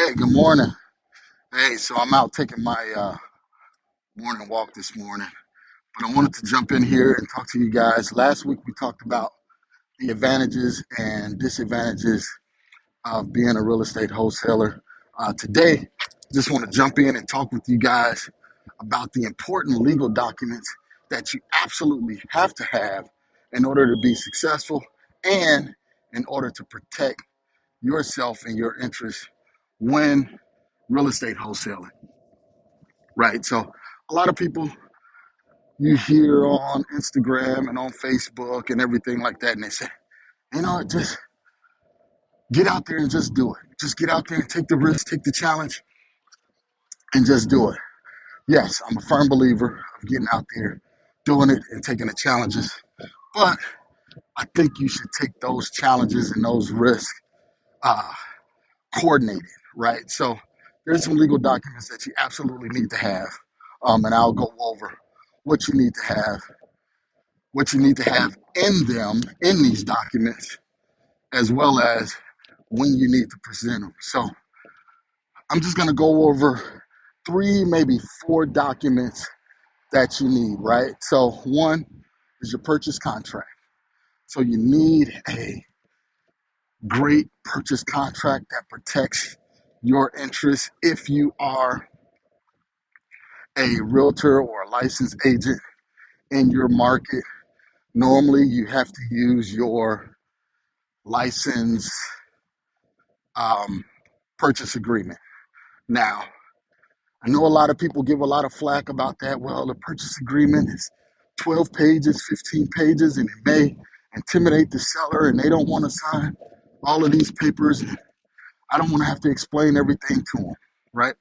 Hey, good morning. Hey, so I'm out taking my morning walk this morning, but I wanted to jump in here and talk to you guys. Last week we talked about the advantages and disadvantages of being a real estate wholesaler. Today, just want to jump in and talk with you guys about the important legal documents that you absolutely have to have in order to be successful and in order to protect yourself and your interests when real estate wholesaling. Right. So a lot of people you hear on Instagram and on Facebook and everything like that, and they say, just get out there and just do it. Just get out there and take the risk, take the challenge, and just do it. Yes, I'm a firm believer of getting out there, doing it, and taking the challenges. But I think you should take those challenges and those risks uh, coordinated, right? So there's some legal documents that you absolutely need to have, and I'll go over what you need to have in them, in these documents, as well as when you need to present them. So I'm just going to go over three, maybe four documents that you need, right? So one is your purchase contract. So you need a great purchase contract that protects your interests if you are a realtor or a licensed agent in your market. Normally, you have to use your license um, purchase agreement. Now, I know a lot of people give a lot of flack about that. Well, the purchase agreement is 12 pages, 15 pages, and it may intimidate the seller, and they don't want to sign all of these papers. And I don't want to have to explain everything to them, right?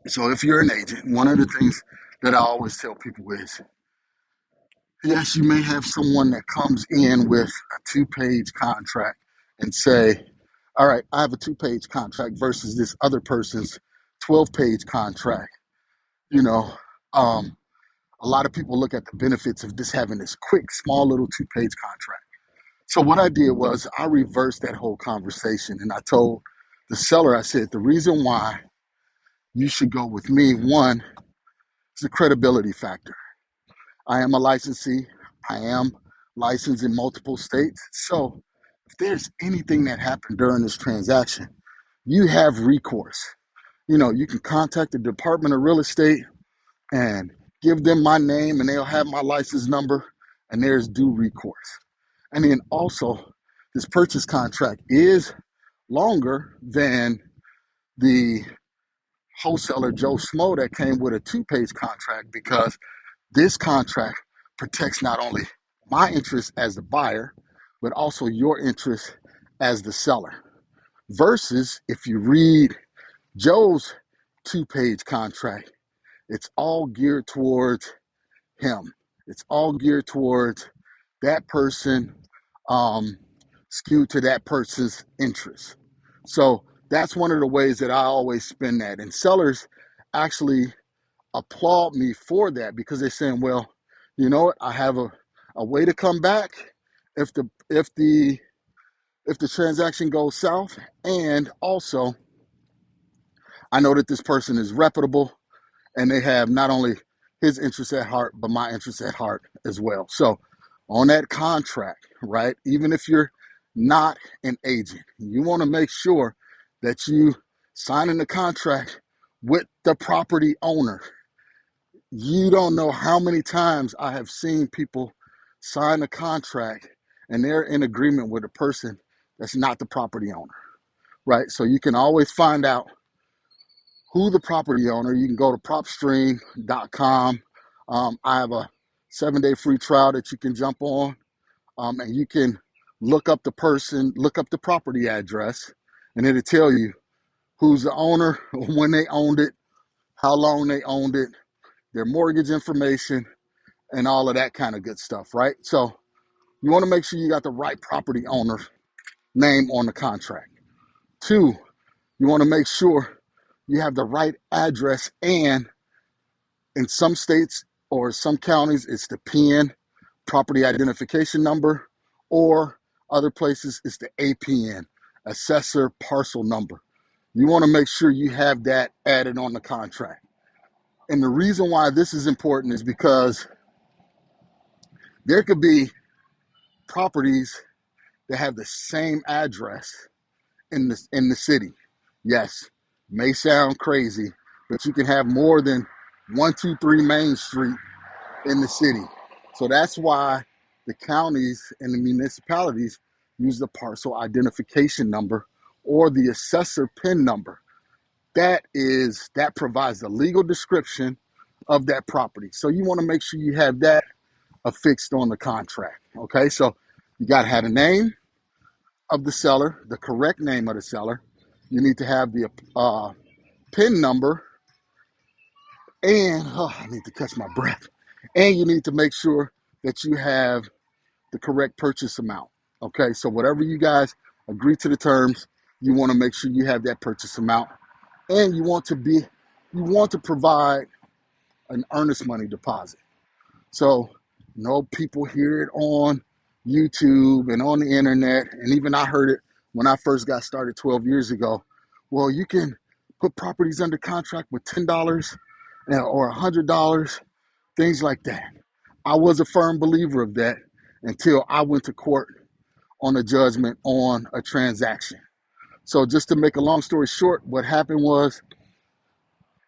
So, if you're an agent, one of the things that I always tell people is yes, you may have someone that comes in with a 2-page contract and say, all right, I have a 2-page contract versus this other person's 12-page contract. You know, um, a lot of people look at the benefits of just having this quick, small little 2-page contract. So what I did was I reversed that whole conversation and I told the seller, I said, the reason why you should go with me, one, is the credibility factor. I am a licensee. I am licensed in multiple states. So if there's anything that happened during this transaction, you have recourse. You can contact the Department of Real Estate and give them my name and they'll have my license number and there's due recourse. And then also, this purchase contract is longer than the wholesaler Joe Schmo that came with a 2-page contract because this contract protects not only my interest as the buyer, but also your interest as the seller. Versus if you read Joe's 2-page contract, it's all geared towards him. It's all geared towards that person, um, skewed to that person's interest. So that's one of the ways that I always spin that. And sellers actually applaud me for that because they're saying, well, you know what, I have a way to come back if the transaction goes south. And also I know that this person is reputable and they have not only his interests at heart, but my interests at heart as well. So on that contract, right, even if you're not an agent, you want to make sure that you signing the contract with the property owner. You don't know how many times I have seen people sign a contract and they're in agreement with a person that's not the property owner, right? So you can always find out who the property owner. You can go to propstream.com. I have a 7-day free trial that you can jump on, and you can look up the person, look up the property address, and it'll tell you who's the owner, when they owned it, how long they owned it, their mortgage information, and all of that kind of good stuff, right? So you want to make sure you got the right property owner name on the contract. Two, you want to make sure you have the right address, and in some states or some counties, it's the PIN, property identification number, or other places it's the APN, assessor parcel number. You want to make sure you have that added on the contract. And the reason why this is important is because there could be properties that have the same address in the city. Yes, may sound crazy, but you can have more than 123 Main Street in the city. So that's why the counties and the municipalities use the parcel identification number or the assessor PIN number. That provides the legal description of that property. So you want to make sure you have that affixed on the contract. Okay, so you got to have the name of the seller, the correct name of the seller. You need to have the PIN number, and I need to catch my breath. And you need to make sure that you have the correct purchase amount. Okay, so whatever you guys agree to the terms, you want to make sure you have that purchase amount, and you want to provide an earnest money deposit. So, people hear it on YouTube and on the internet, and even I heard it when I first got started 12 years ago. Well, you can put properties under contract with $10 or $100, things like that. I was a firm believer of that until I went to court on a judgment on a transaction. So just to make a long story short, what happened was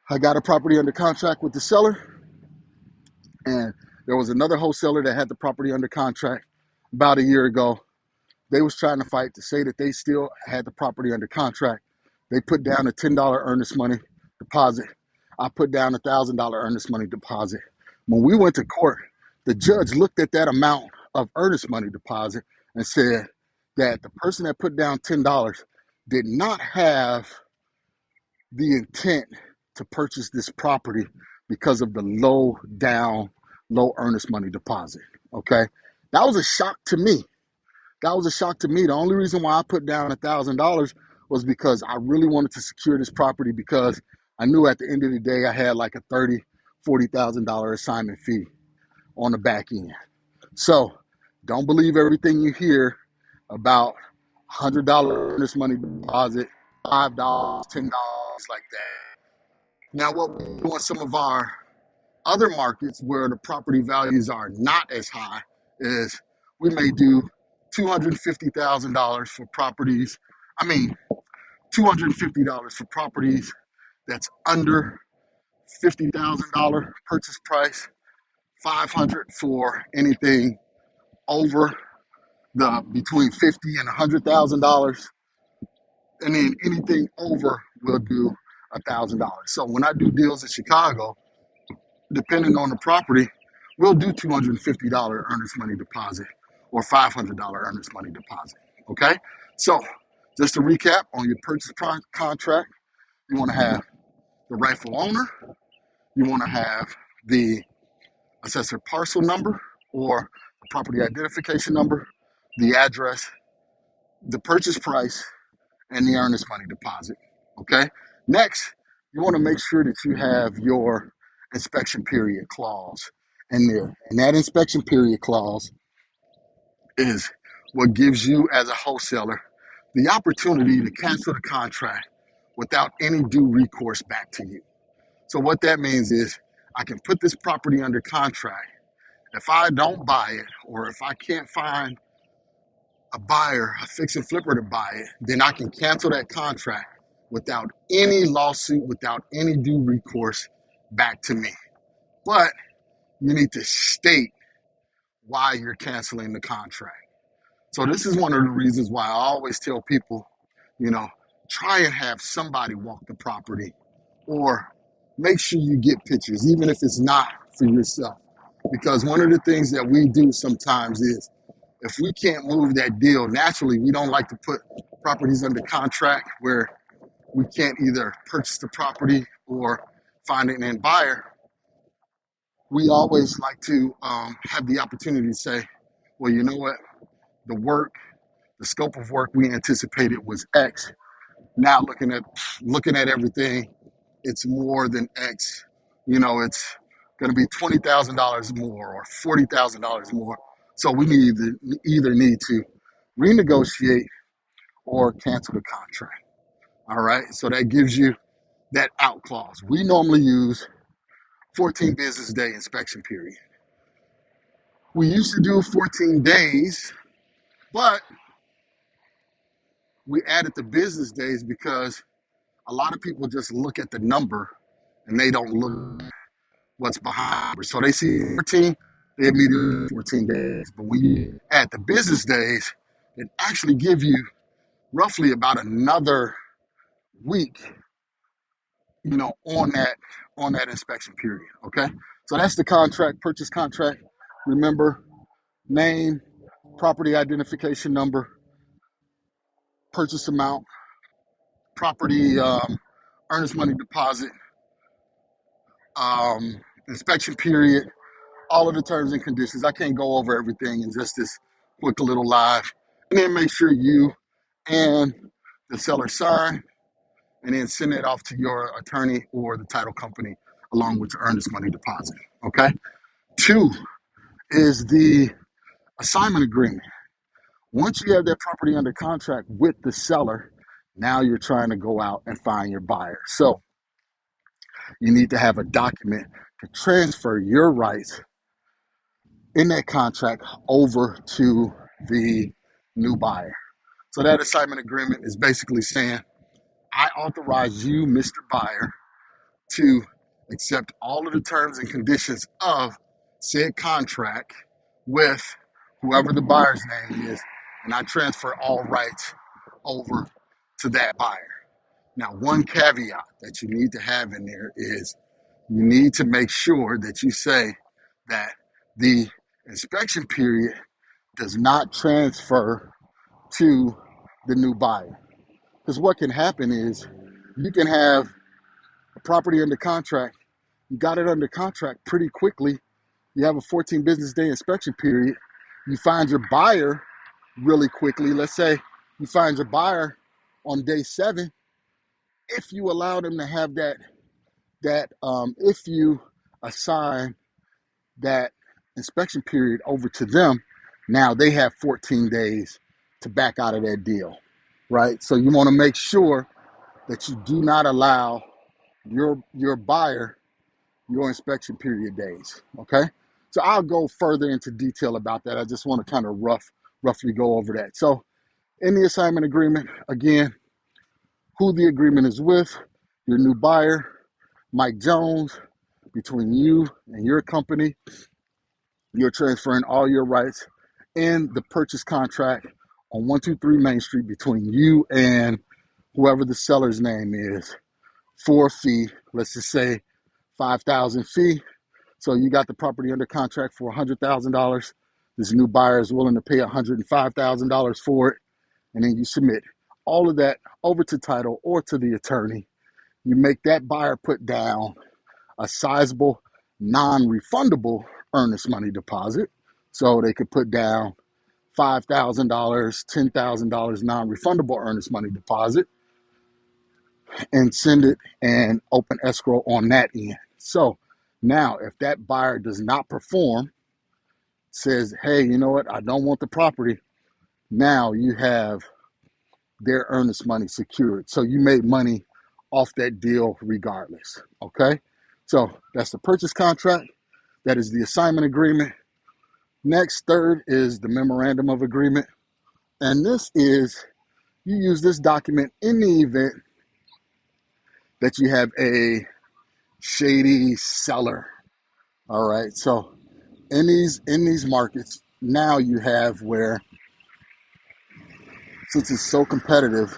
I got a property under contract with the seller, and there was another wholesaler that had the property under contract about a year ago. They was trying to fight to say that they still had the property under contract. They put down a $10 earnest money deposit. I put down a $1,000 earnest money deposit. When we went to court, the judge looked at that amount of earnest money deposit and said that the person that put down $10 did not have the intent to purchase this property because of the low earnest money deposit. Okay. That was a shock to me. The only reason why I put down $1,000 was because I really wanted to secure this property, because I knew at the end of the day I had like a $40,000 assignment fee on the back end. So don't believe everything you hear about $100 earnest money deposit, $5, $10, like that. Now, what we do in some of our other markets where the property values are not as high is we may do $250,000 for properties. $250 for properties that's under $50,000 purchase price, $500 for anything over the between $50 and $100,000, and then anything over we'll do $1,000. So when I do deals in Chicago, depending on the property, we'll do $250 earnest money deposit or $500 earnest money deposit. Okay, so just to recap on your purchase contract, you want to have the rightful owner, you want to have the assessor parcel number or the property identification number, the address, the purchase price, and the earnest money deposit. Okay. Next, you want to make sure that you have your inspection period clause in there. And that inspection period clause is what gives you as a wholesaler the opportunity to cancel the contract without any due recourse back to you. So what that means is I can put this property under contract. If I don't buy it, or if I can't find a buyer, a fix and flipper to buy it, then I can cancel that contract without any lawsuit, without any due recourse back to me. But you need to state why you're canceling the contract. So this is one of the reasons why I always tell people, you know, try and have somebody walk the property, or make sure you get pictures, even if it's not for yourself. Because one of the things that we do sometimes is, if we can't move that deal, naturally, we don't like to put properties under contract where we can't either purchase the property or find an end buyer. We always like to have the opportunity to say, well, you know what? The scope of work we anticipated was X. Now looking at everything, it's more than X. It's going to be $20,000 more or $40,000 more. So we either need to renegotiate or cancel the contract. All right. So that gives you that out clause. We normally use 14 business day inspection period. We used to do 14 days, but we added the business days because a lot of people just look at the number and they don't look what's behind it. So they see 14, they immediately 14 days. But when you add the business days, it actually gives you roughly about another week, on that inspection period. Okay. So that's the contract, purchase contract. Remember, name, property identification number, purchase amount, property earnest money deposit, inspection period, all of the terms and conditions. I can't go over everything in just this quick little live. And then make sure you and the seller sign, and then send it off to your attorney or the title company along with the earnest money deposit. Okay. 2 is the assignment agreement. Once you have that property under contract with the seller, now you're trying to go out and find your buyer. So you need to have a document to transfer your rights in that contract over to the new buyer. So that assignment agreement is basically saying, I authorize you, Mr. Buyer, to accept all of the terms and conditions of said contract with whoever the buyer's name is, and I transfer all rights over to that buyer. Now, one caveat that you need to have in there is you need to make sure that you say that the inspection period does not transfer to the new buyer. Because what can happen is you can have a property under contract, you got it under contract pretty quickly, you have a 14 business day inspection period, you find your buyer really quickly. Let's say you find your buyer on day 7. If you allow them to have if you assign that inspection period over to them, now they have 14 days to back out of that deal, right? So you want to make sure that you do not allow your buyer your inspection period days, okay? So I'll go further into detail about that. I just want to kind of roughly go over that. So in the assignment agreement, again, who the agreement is with, your new buyer, Mike Jones, between you and your company, you're transferring all your rights in the purchase contract on 123 Main Street between you and whoever the seller's name is for a fee. Let's just say $5,000 fee. So you got the property under contract for $100,000. This new buyer is willing to pay $105,000 for it. And then you submit all of that over to title or to the attorney. You make that buyer put down a sizable non-refundable earnest money deposit. So they could put down $5,000, $10,000 non-refundable earnest money deposit and send it and open escrow on that end. So now if that buyer does not perform, says, hey, you know what, I don't want the property, now you have their earnest money secured. So you made money off that deal regardless, okay? So that's the purchase contract. That is the assignment agreement. Next, third is the memorandum of agreement. And this is, you use this document in the event that you have a shady seller. All right. So in these markets, now you have where, since it's so competitive,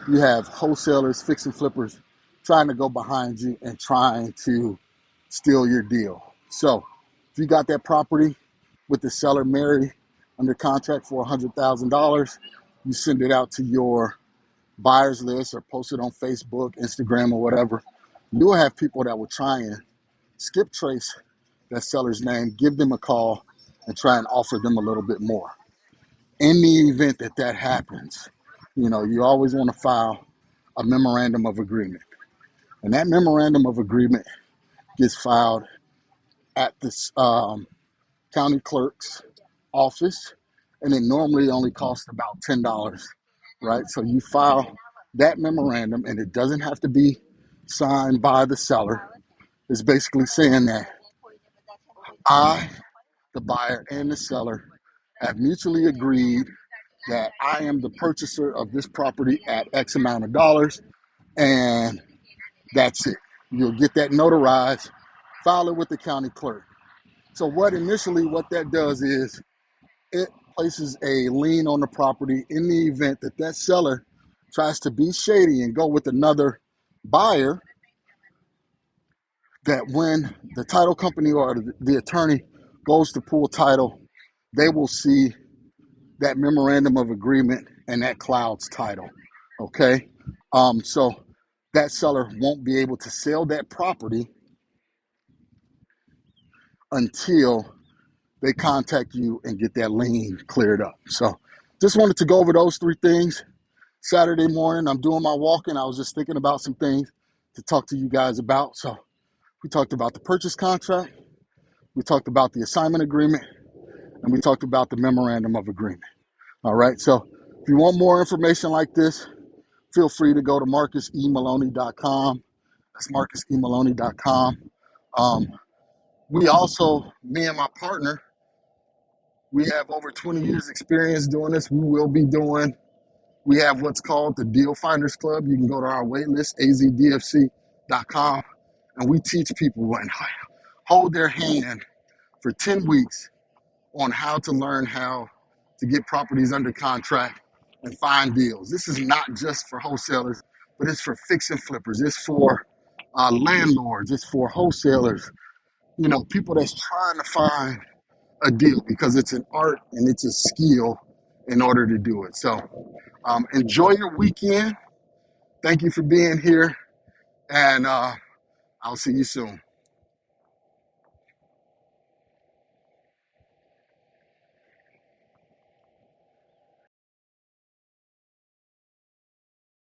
you have wholesalers, fix and flippers trying to go behind you and trying to steal your deal. So if you got that property with the seller Mary under contract for $100,000, you send it out to your buyers list or post it on Facebook, Instagram, or whatever. You'll have people that will try and skip trace that seller's name, give them a call, and try and offer them a little bit more. In the event that that happens, you always want to file a memorandum of agreement. And that memorandum of agreement gets filed at this county clerk's office, and it normally only costs about $10, right? So you file That memorandum, and it doesn't have to be signed by the seller, is basically saying that I, the buyer, and the seller have mutually agreed that I am the purchaser of this property at X amount of dollars, and that's it. You'll get that notarized, file it with the county clerk. So what that does is it places a lien on the property in the event that that seller tries to be shady and go with another buyer, that when the title company or the attorney goes to pull title, they will see that memorandum of agreement and that clouds title. Okay. So that seller won't be able to sell that property until they contact you and get that lien cleared up. So just wanted to go over those three things. Saturday morning, I'm doing my walking. I was just thinking about some things to talk to you guys about. So we talked about the purchase contract, we talked about the assignment agreement, and we talked about the memorandum of agreement. All right. So if you want more information like this, feel free to go to marcusemaloney.com. That's marcusemaloney.com. We also, me and my partner, we have over 20 years experience doing this. We have what's called the Deal Finders Club. You can go to our wait list, azdfc.com, and we teach people and hold their hand for 10 weeks on how to learn how to get properties under contract and find deals. This is not just for wholesalers, but it's for fix and flippers. It's for landlords. It's for wholesalers. People that's trying to find a deal, because it's an art and it's a skill in order to do it. So enjoy your weekend. Thank you for being here, and I'll see you soon.